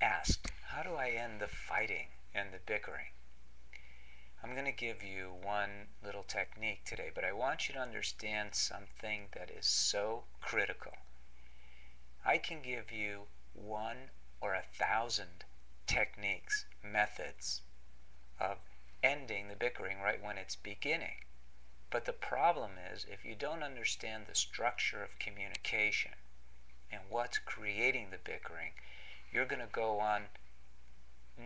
asked, how do I end the fighting and the bickering? I'm going to give you one little technique today, but I want you to understand something that is so critical. I can give you 1 or 1,000 techniques, methods of ending the bickering right when it's beginning. But the problem is, if you don't understand the structure of communication and what's creating the bickering, you're going to go on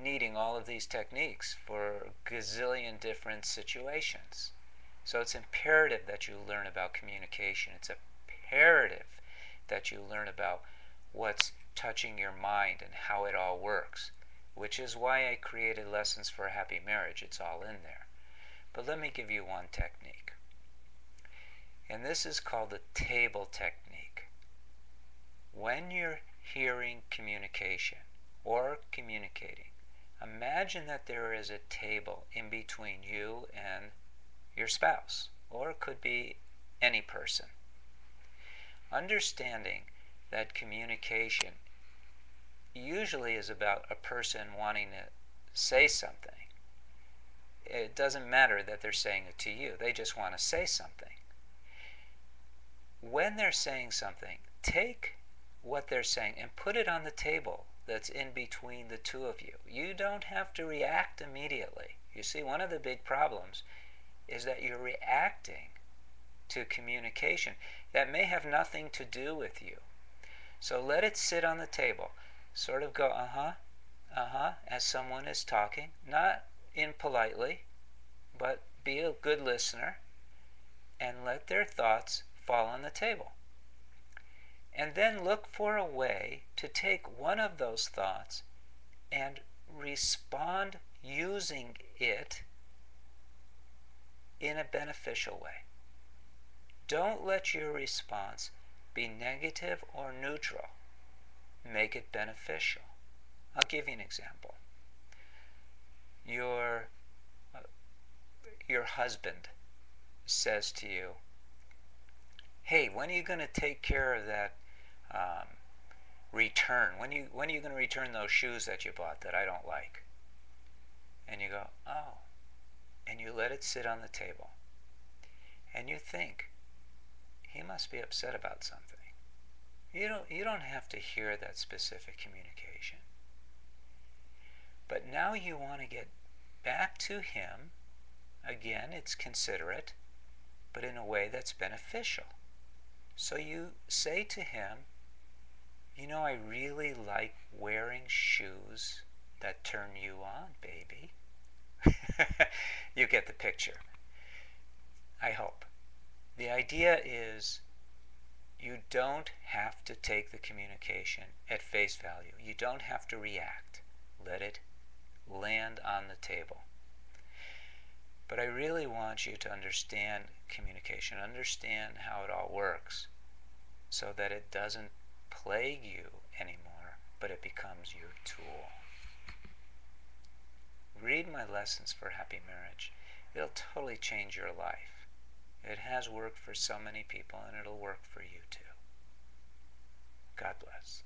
needing all of these techniques for a gazillion different situations. So it's imperative that you learn about communication. It's imperative that you learn about what's touching your mind and how it all works, which is why I created Lessons for a Happy Marriage. It's all in there. But let me give you one technique. And this is called the table technique. When you're hearing communication or communicating, imagine that there is a table in between you and your spouse, or it could be any person. Understanding that communication usually is about a person wanting to say something. It doesn't matter that they're saying it to you, they just want to say something. When they're saying something, take what they're saying and put it on the table that's in between the two of you. You don't have to react immediately. You see, one of the big problems is that you're reacting to communication that may have nothing to do with you. So let it sit on the table. Sort of go, as someone is talking. Not impolitely, but be a good listener and let their thoughts fall on the table. And then look for a way to take one of those thoughts and respond using it in a beneficial way. Don't let your response be negative or neutral. Make it beneficial. I'll give you an example. Your husband says to you, hey, when are you going to take care of that return? When are you going to return those shoes that you bought that I don't like? And you go, oh. And you let it sit on the table. And you think, he must be upset about something. You don't have to hear that specific communication. But now you want to get back to him. Again, it's considerate, but in a way that's beneficial. So you say to him, I really like wearing shoes that turn you on, baby. You get the picture, I hope. The idea is you don't have to take the communication at face value. You don't have to react. Let it land on the table. But I really want you to understand communication, understand how it all works, so that it doesn't plague you anymore, but it becomes your tool. Read my Lessons for a Happy Marriage. It'll totally change your life. It has worked for so many people, and it'll work for you too. God bless.